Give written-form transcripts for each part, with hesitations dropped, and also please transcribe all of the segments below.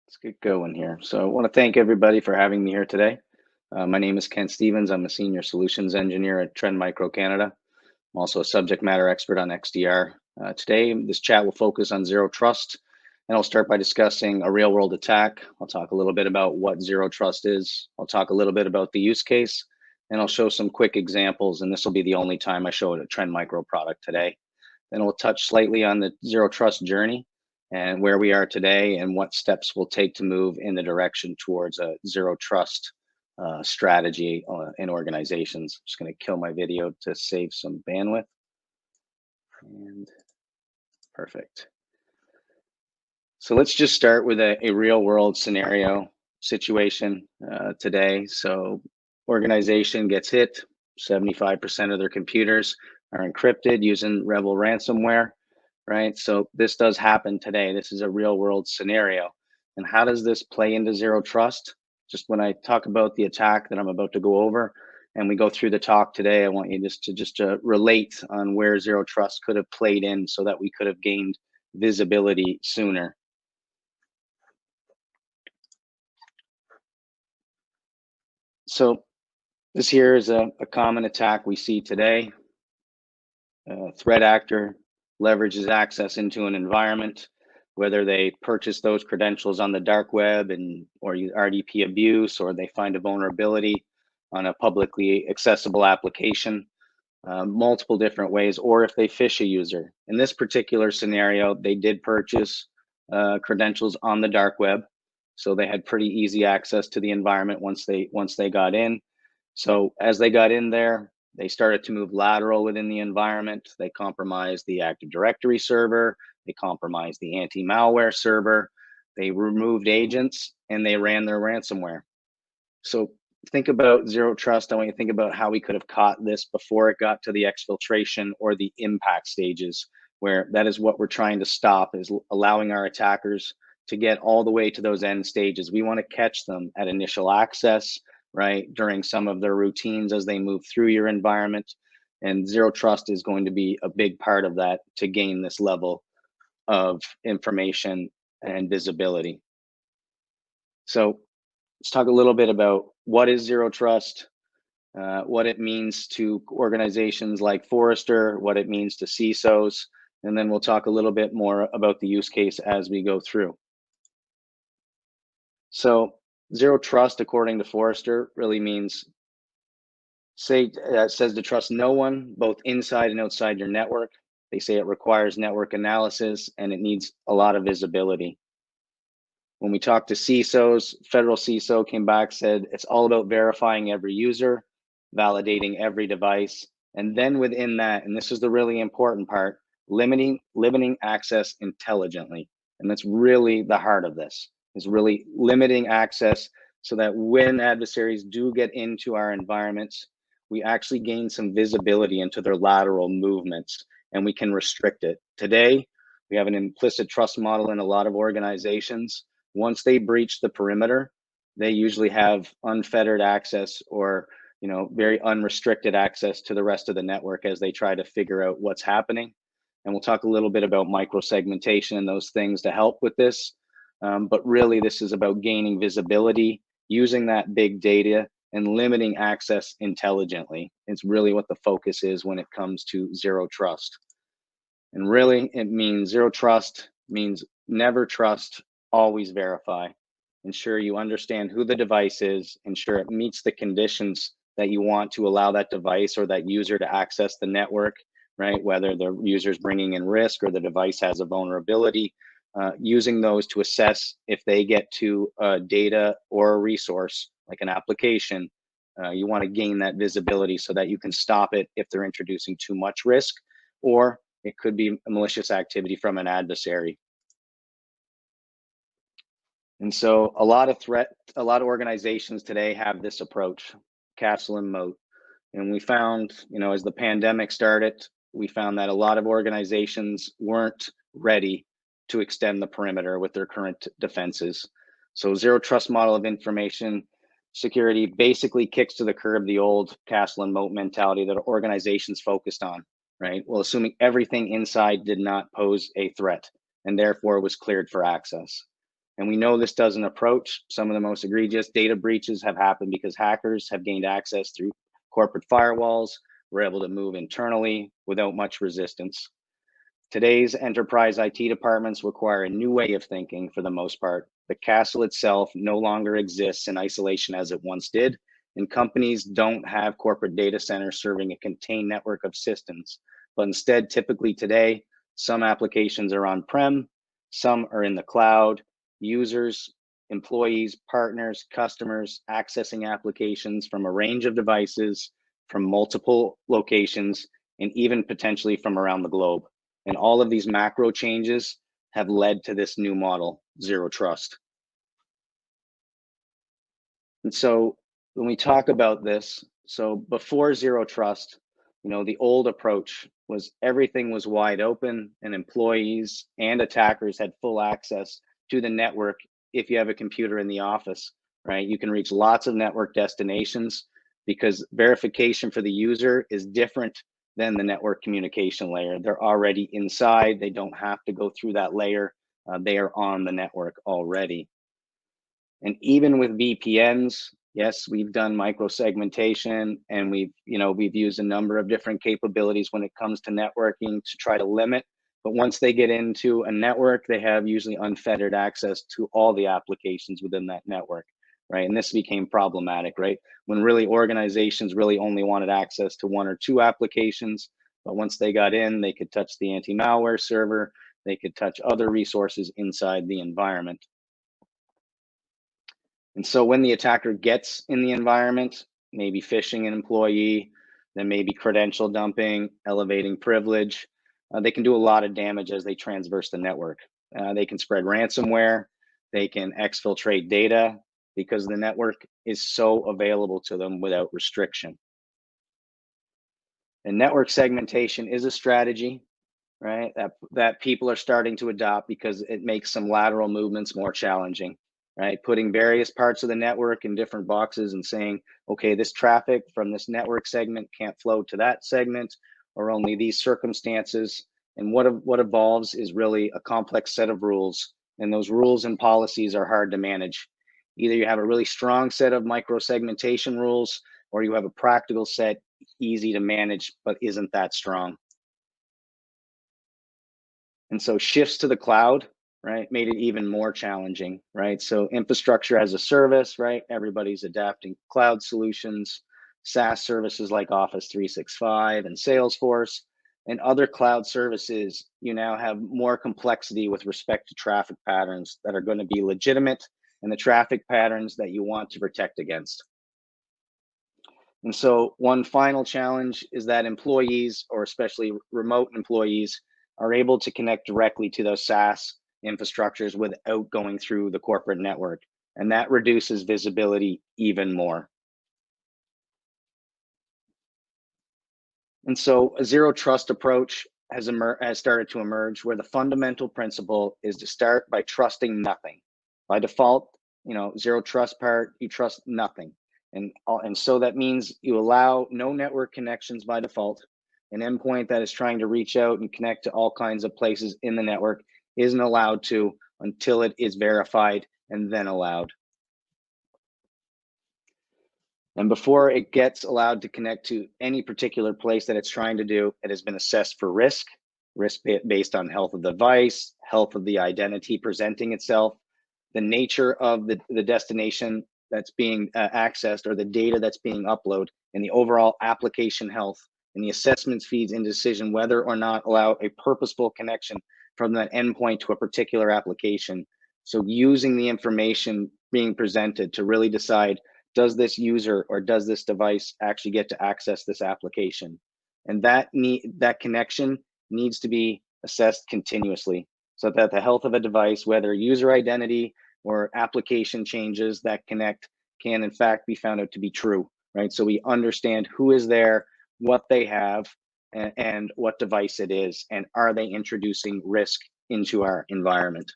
Let's get going here. So I want to thank everybody for having me here today. My name is Ken Stevens. I'm a senior solutions engineer at Trend Micro Canada. I'm also a subject matter expert on XDR. Today, this chat will focus on zero trust, and I'll start by discussing a real world attack. I'll talk a little bit about what zero trust is. I'll talk a little bit about the use case, and I'll show some quick examples. And this will be the only time I show a Trend Micro product today. Then we'll touch slightly on the zero trust journey and where we are today and what steps we'll take to move in the direction towards a zero trust strategy in organizations. I'm just going to kill my video to save some bandwidth. And perfect. So let's just start with a real world scenario situation today. So organization gets hit, 75% of their computers are encrypted using Rebel ransomware, right? So this does happen today. This is a real world scenario. And how does this play into zero trust? Just when I talk about the attack that I'm about to go over and we go through the talk today, I want you just to relate on where zero trust could have played in so that we could have gained visibility sooner. So this here is a common attack we see today. A threat actor leverages access into an environment, whether they purchase those credentials on the dark web or use RDP abuse, or they find a vulnerability on a publicly accessible application, multiple different ways, or if they phish a user. In this particular scenario, they did purchase credentials on the dark web, so they had pretty easy access to the environment once they got in. So as they got in there, they started to move lateral within the environment. They compromised the Active Directory server. They compromised the anti-malware server. They removed agents and they ran their ransomware. So think about zero trust. I want you to think about how we could have caught this before it got to the exfiltration or the impact stages, where that is what we're trying to stop, is allowing our attackers to get all the way to those end stages. We want to catch them at initial access, right, during some of their routines as they move through your environment. And zero trust is going to be a big part of that to gain this level of information and visibility. So let's talk a little bit about what is zero trust, what it means to organizations like Forrester, what it means to CISOs, and then we'll talk a little bit more about the use case as we go through. So zero trust, according to Forrester, really means says to trust no one, both inside and outside your network. They say it requires network analysis and it needs a lot of visibility. When we talked to CISOs, federal CISO came back, said it's all about verifying every user, validating every device, and then within that, and this is the really important part, limiting access intelligently. And that's really the heart of this, is really limiting access so that when adversaries do get into our environments, we actually gain some visibility into their lateral movements and we can restrict it. Today, we have an implicit trust model in a lot of organizations. Once they breach the perimeter, they usually have unfettered access or very unrestricted access to the rest of the network as they try to figure out what's happening. And we'll talk a little bit about microsegmentation and those things to help with this. But really, this is about gaining visibility, using that big data, and limiting access intelligently. It's really what the focus is when it comes to zero trust. And really, it means zero trust means never trust, always verify. Ensure you understand who the device is, ensure it meets the conditions that you want to allow that device or that user to access the network, right? Whether the user's bringing in risk or the device has a vulnerability, using those to assess if they get to data or a resource like an application. You want to gain that visibility so that you can stop it if they're introducing too much risk, or it could be a malicious activity from an adversary. And so a lot of organizations today have this approach, castle and moat. And we found, as the pandemic started, we found that a lot of organizations weren't ready to extend the perimeter with their current defenses. So zero trust model of information security basically kicks to the curb the old castle and moat mentality that organizations focused on, right? Well, assuming everything inside did not pose a threat and therefore was cleared for access. And we know this doesn't approach. Some of the most egregious data breaches have happened because hackers have gained access through corporate firewalls. We're able to move internally without much resistance. Today's enterprise IT departments require a new way of thinking for the most part. The castle itself no longer exists in isolation as it once did, and companies don't have corporate data centers serving a contained network of systems. But instead, typically today, some applications are on-prem, some are in the cloud. Users, employees, partners, customers accessing applications from a range of devices, from multiple locations, and even potentially from around the globe. And all of these macro changes have led to this new model, zero trust. And so when we talk about this, so before zero trust, the old approach was everything was wide open and employees and attackers had full access to the network. If you have a computer in the office, right, you can reach lots of network destinations because verification for the user is different than the network communication layer. They're already inside. They don't have to go through that layer. They are on the network already. And even with VPNs, yes, we've done microsegmentation and we've used a number of different capabilities when it comes to networking to try to limit. But once they get into a network, they have usually unfettered access to all the applications within that network, right? And this became problematic, right? When really organizations really only wanted access to one or two applications, but once they got in, they could touch the anti-malware server, they could touch other resources inside the environment. And so when the attacker gets in the environment, maybe phishing an employee, then maybe credential dumping, elevating privilege, they can do a lot of damage as they transverse the network. They can spread ransomware, they can exfiltrate data because the network is so available to them without restriction. And network segmentation is a strategy, right? That people are starting to adopt because it makes some lateral movements more challenging, right? Putting various parts of the network in different boxes and saying, okay, this traffic from this network segment can't flow to that segment, or only these circumstances. And what evolves is really a complex set of rules, and those rules and policies are hard to manage. Either you have a really strong set of micro segmentation rules, or you have a practical set, easy to manage, but isn't that strong. And so shifts to the cloud, right, made it even more challenging, right? So infrastructure as a service, right? Everybody's adapting cloud solutions, SaaS services like Office 365 and Salesforce, and other cloud services. You now have more complexity with respect to traffic patterns that are going to be legitimate and the traffic patterns that you want to protect against. And so one final challenge is that employees, or especially remote employees, are able to connect directly to those SaaS infrastructures without going through the corporate network. And that reduces visibility even more. And so a zero trust approach has started to emerge, where the fundamental principle is to start by trusting nothing. By default, zero trust part, you trust nothing. And so that means you allow no network connections by default. An endpoint that is trying to reach out and connect to all kinds of places in the network isn't allowed to until it is verified and then allowed. And before it gets allowed to connect to any particular place that it's trying to do, it has been assessed for risk based on health of the device, health of the identity presenting itself, the nature of the destination that's being accessed, or the data that's being uploaded, and the overall application health. And the assessments feeds in decision whether or not allow a purposeful connection from that endpoint to a particular application. So using the information being presented to really decide, does this user or does this device actually get to access this application? And that connection needs to be assessed continuously, so that the health of a device, whether user identity or application changes that connect, can in fact be found out to be true, right? So we understand who is there, what they have, and what device it is, and are they introducing risk into our environment.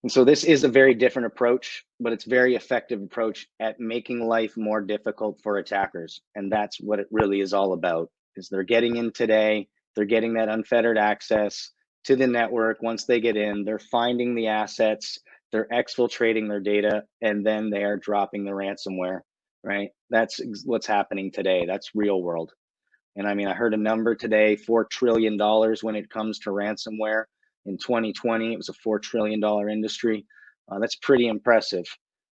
And so this is a very different approach, but it's a very effective approach at making life more difficult for attackers. And that's what it really is all about, is they're getting in today, they're getting that unfettered access to the network. Once they get in, they're finding the assets, they're exfiltrating their data, and then they are dropping the ransomware, right? That's what's happening today. That's real world. And I mean, I heard a number today, $4 trillion when it comes to ransomware. In 2020, it was a $4 trillion industry. That's pretty impressive.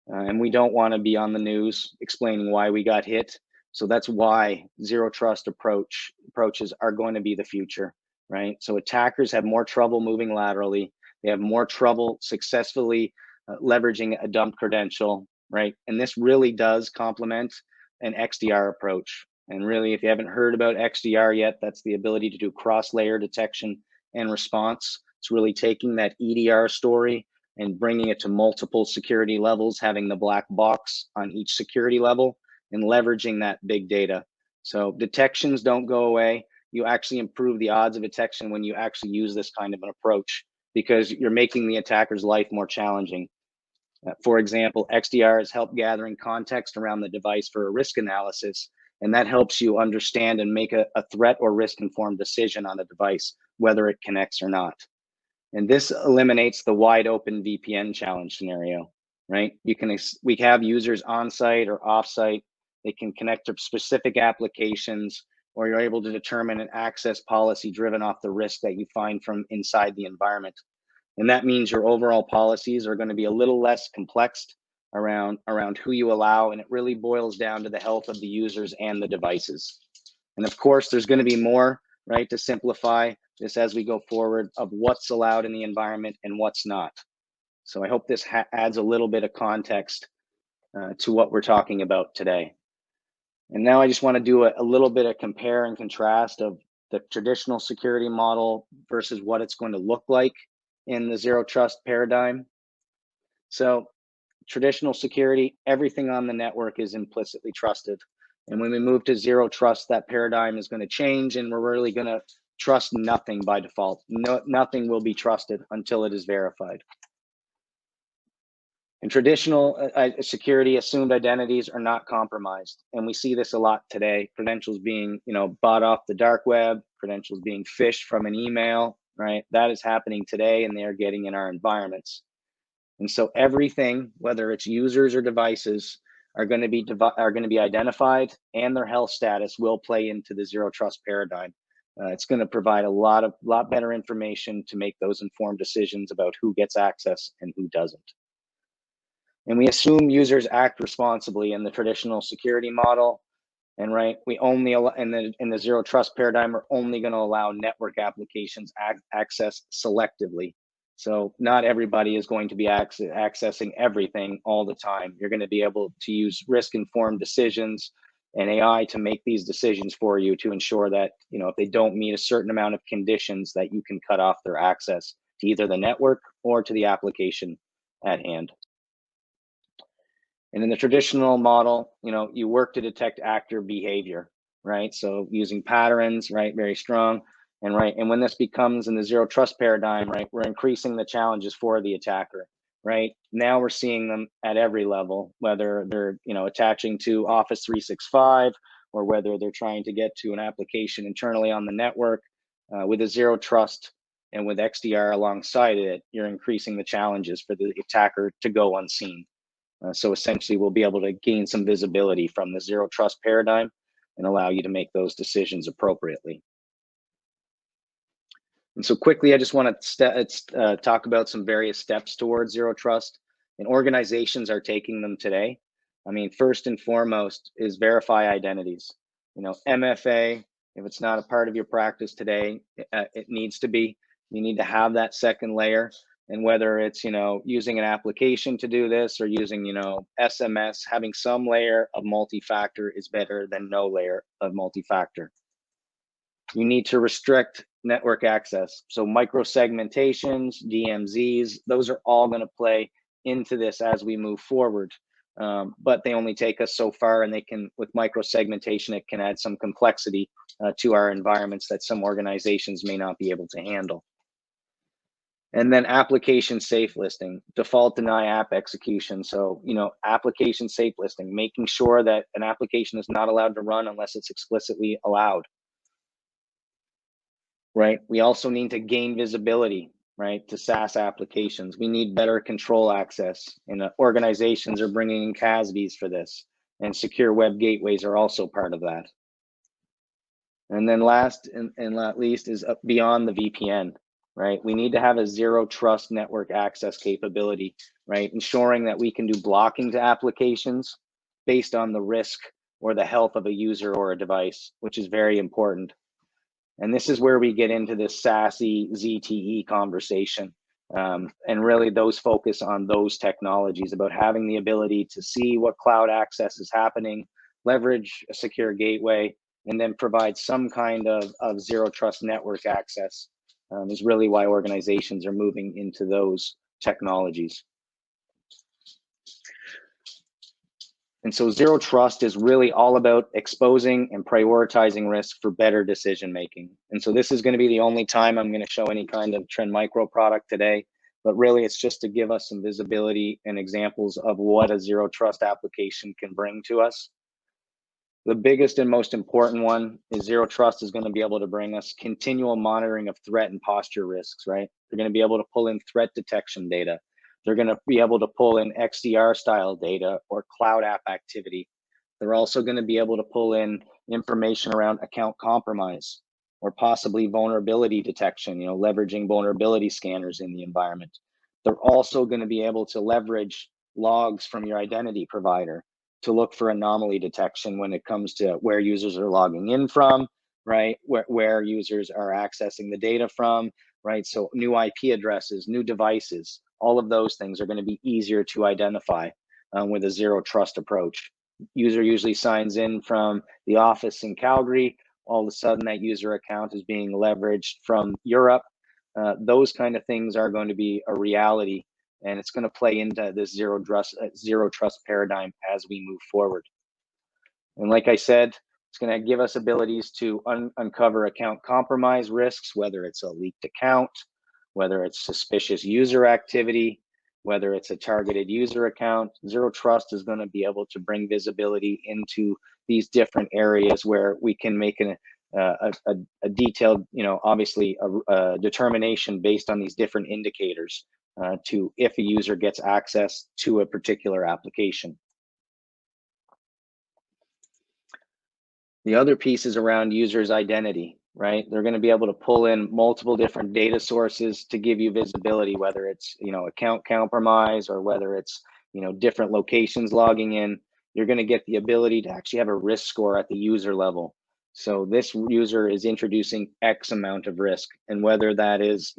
And we don't want to be on the news explaining why we got hit. So that's why zero trust approaches are going to be the future, right? So attackers have more trouble moving laterally. They have more trouble successfully leveraging a dump credential, right? And this really does complement an XDR approach. And really, if you haven't heard about XDR yet, that's the ability to do cross-layer detection and response. It's really taking that EDR story and bringing it to multiple security levels, having the black box on each security level and leveraging that big data. So detections don't go away. You actually improve the odds of detection when you actually use this kind of an approach, because you're making the attacker's life more challenging. For example, XDR has helped gathering context around the device for a risk analysis, and that helps you understand and make a threat or risk informed decision on a device, whether it connects or not. And this eliminates the wide open VPN challenge scenario, right? We have users on site or off site. They can connect to specific applications, or you're able to determine an access policy driven off the risk that you find from inside the environment. And that means your overall policies are going to be a little less complex around who you allow, and it really boils down to the health of the users and the devices. And of course, there's going to be more, right, to simplify this as we go forward of what's allowed in the environment and what's not. So I hope this adds a little bit of context to what we're talking about today. And now I just want to do a little bit of compare and contrast of the traditional security model versus what it's going to look like in the zero trust paradigm. So traditional security, everything on the network is implicitly trusted. And when we move to zero trust, that paradigm is going to change, and we're really going to trust nothing by default. Nothing will be trusted until it is verified. In traditional security, assumed identities are not compromised. And we see this a lot today. Credentials being, bought off the dark web, credentials being phished from an email, right? That is happening today, and they are getting in our environments. And so everything, whether it's users or devices, are going to be identified, and their health status will play into the zero trust paradigm. It's going to provide a lot better information to make those informed decisions about who gets access and who doesn't. And we assume users act responsibly in the traditional security model. And right, we only allow, in the zero trust paradigm, we're only going to allow network applications access selectively. So not everybody is going to be accessing everything all the time. You're going to be able to use risk-informed decisions and AI to make these decisions for you to ensure that, if they don't meet a certain amount of conditions, that you can cut off their access to either the network or to the application at hand. And in the traditional model, you work to detect actor behavior, right? So using patterns, right, very strong. And when this becomes in the zero trust paradigm, right, we're increasing the challenges for the attacker, right? Now we're seeing them at every level, whether they're, attaching to Office 365, or whether they're trying to get to an application internally on the network. With a zero trust and with XDR alongside it, you're increasing the challenges for the attacker to go unseen. So essentially, we'll be able to gain some visibility from the zero trust paradigm and allow you to make those decisions appropriately. And so quickly, I just want to talk about some various steps towards zero trust, and organizations are taking them today. I mean, first and foremost is verify identities. MFA, if it's not a part of your practice today, it needs to be. You need to have that second layer. And whether it's, using an application to do this, or using, SMS, having some layer of multi-factor is better than no layer of multi-factor. You need to restrict network access. So microsegmentations, DMZs, those are all going to play into this as we move forward. But they only take us so far, and with microsegmentation, it can add some complexity to our environments that some organizations may not be able to handle. And then application safe listing, default deny app execution. So, application safe listing, making sure that an application is not allowed to run unless it's explicitly allowed. right? We also need to gain visibility, right, to SaaS applications. We need better control access, and organizations are bringing in CASBs for this, and secure web gateways are also part of that. And then last and not least is beyond the VPN, right? We need to have a zero trust network access capability, right? Ensuring that we can do blocking to applications based on the risk or the health of a user or a device, which is very important. And this is where we get into this SASE ZTE conversation. And really those focus on those technologies about having the ability to see what cloud access is happening, leverage a secure gateway, and then provide some kind of zero trust network access is really why organizations are moving into those technologies. And so zero trust is really all about exposing and prioritizing risk for better decision making. And so this is going to be the only time I'm going to show any kind of Trend Micro product today, but really it's just to give us some visibility and examples of what a zero trust application can bring to us. The biggest and most important one is zero trust is going to be able to bring us continual monitoring of threat and posture risks, right? They're going to be able to pull in threat detection data. They're going to be able to pull in XDR style data or cloud app activity. They're also going to be able to pull in information around account compromise or possibly vulnerability detection, leveraging vulnerability scanners in the environment. They're also going to be able to leverage logs from your identity provider to look for anomaly detection when it comes to where users are logging in from, right? Where users are accessing the data from, right? So new IP addresses, new devices, all of those things are going to be easier to identify with a zero trust approach. User usually signs in from the office in Calgary. All of a sudden that user account is being leveraged from Europe. Those kind of things are going to be a reality, and it's going to play into this zero trust paradigm as we move forward. And like I said, it's going to give us abilities to uncover account compromise risks, whether it's a leaked account, whether it's suspicious user activity, whether it's a targeted user account. Zero trust is going to be able to bring visibility into these different areas where we can make a detailed, obviously a determination based on these different indicators to if a user gets access to a particular application. The other piece is around users' identity, right? They're going to be able to pull in multiple different data sources to give you visibility, whether it's, account compromise or whether it's, different locations logging in. You're going to get the ability to actually have a risk score at the user level. So this user is introducing X amount of risk, and whether that is,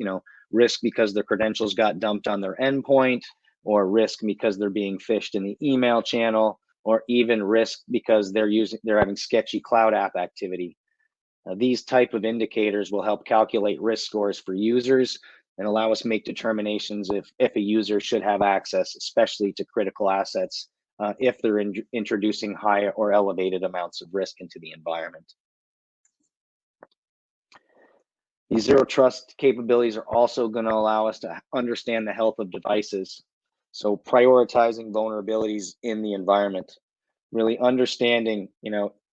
risk because their credentials got dumped on their endpoint, or risk because they're being phished in the email channel, or even risk because they're having sketchy cloud app activity. These type of indicators will help calculate risk scores for users and allow us to make determinations if a user should have access, especially to critical assets, if they're introducing high or elevated amounts of risk into the environment. These zero trust capabilities are also going to allow us to understand the health of devices. So prioritizing vulnerabilities in the environment, really understanding,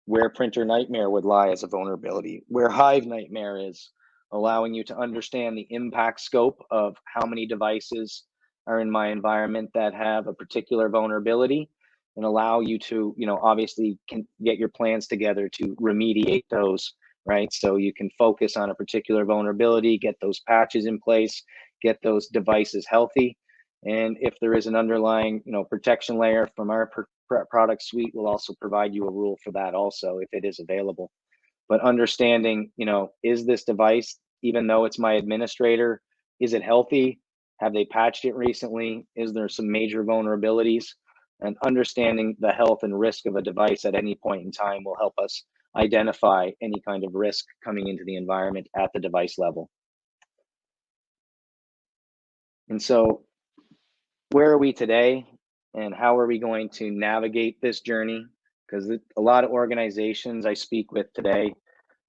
where Printer Nightmare would lie as a vulnerability, where Hive Nightmare is, allowing you to understand the impact scope of how many devices are in my environment that have a particular vulnerability, and allow you to, obviously can get your plans together to remediate those, right? So you can focus on a particular vulnerability, get those patches in place, get those devices healthy. And if there is an underlying, protection layer from our product suite, will also provide you a rule for that also if it is available. But understanding, is this device, even though it's my administrator, is it healthy? Have they patched it recently? Is there some major vulnerabilities? And understanding the health and risk of a device at any point in time will help us identify any kind of risk coming into the environment at the device level. And so where are we today, and how are we going to navigate this journey? Because a lot of organizations I speak with today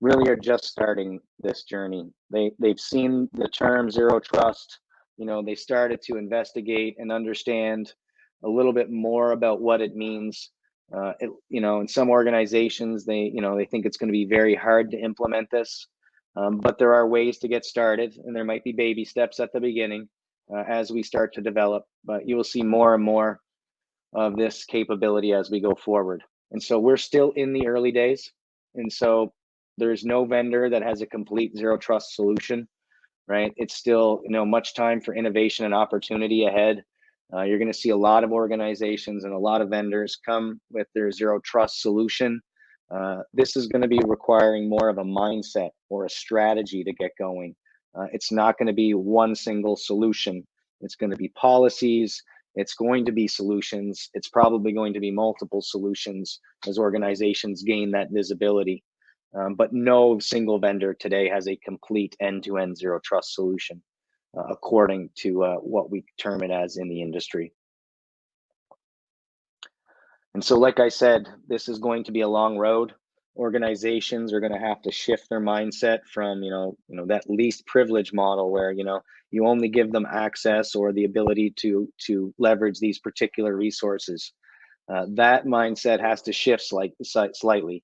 really are just starting this journey. They've seen the term zero trust. They started to investigate and understand a little bit more about what it means. In some organizations, they think it's going to be very hard to implement this. But there are ways to get started, and there might be baby steps at the beginning as we start to develop. But you will see more and more of this capability as we go forward. And so we're still in the early days. And so there's no vendor that has a complete zero trust solution, right? It's still, much time for innovation and opportunity ahead. You're going to see a lot of organizations and a lot of vendors come with their zero trust solution. This is going to be requiring more of a mindset or a strategy to get going. It's not going to be one single solution. It's going to be policies. It's going to be solutions. It's probably going to be multiple solutions as organizations gain that visibility. But no single vendor today has a complete end-to-end zero trust solution, according to what we term it as in the industry. And so, like I said, this is going to be a long road. Organizations are going to have to shift their mindset from, that least privilege model where, you only give them access or the ability to leverage these particular resources. That mindset has to shift slightly.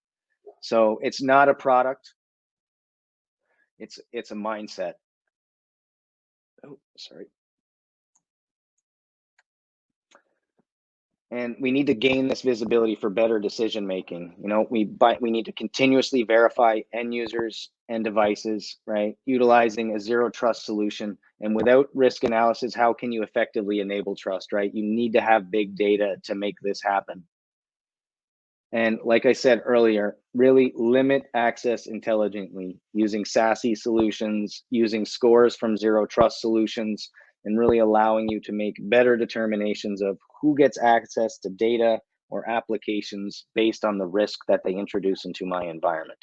So it's not a product. It's a mindset. Oh, sorry. And we need to gain this visibility for better decision making. We need to continuously verify end users and devices, right? Utilizing a zero trust solution. And without risk analysis, how can you effectively enable trust, right? You need to have big data to make this happen. And like I said earlier, really limit access intelligently using SASE solutions, using scores from zero trust solutions, and really allowing you to make better determinations of who gets access to data or applications based on the risk that they introduce into my environment.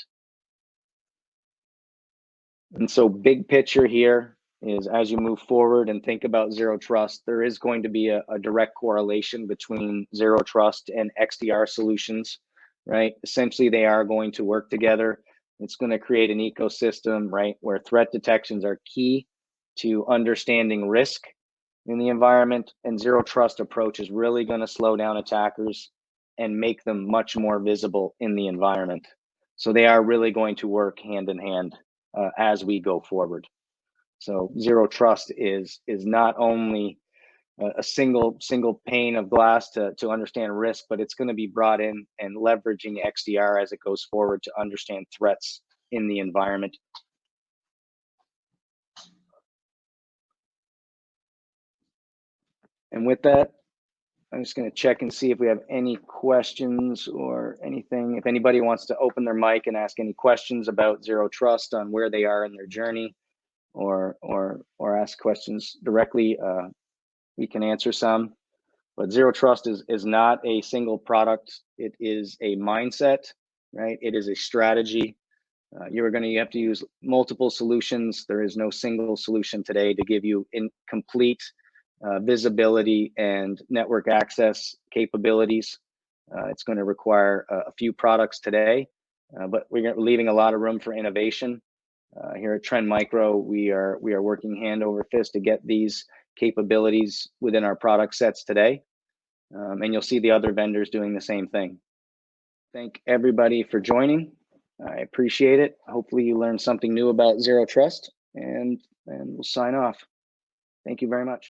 And so big picture here is as you move forward and think about zero trust, there is going to be a direct correlation between zero trust and XDR solutions, right? Essentially, they are going to work together. It's going to create an ecosystem, right, where threat detections are key to understanding risk in the environment, and zero trust approach is really going to slow down attackers and make them much more visible in the environment. So they are really going to work hand in hand as we go forward. So zero trust is not only a single pane of glass to understand risk, but it's going to be brought in and leveraging XDR as it goes forward to understand threats in the environment. And with that, I'm just going to check and see if we have any questions or anything. If anybody wants to open their mic and ask any questions about zero trust on where they are in their journey, or ask questions directly, we can answer some. But zero trust is not a single product. It is a mindset, right? It is a strategy. You have to use multiple solutions. There is no single solution today to give you complete visibility and network access capabilities. It's going to require a few products today, but we're leaving a lot of room for innovation. Here at Trend Micro, we are working hand over fist to get these capabilities within our product sets today. And you'll see the other vendors doing the same thing. Thank everybody for joining. I appreciate it. Hopefully you learned something new about zero trust, and we'll sign off. Thank you very much.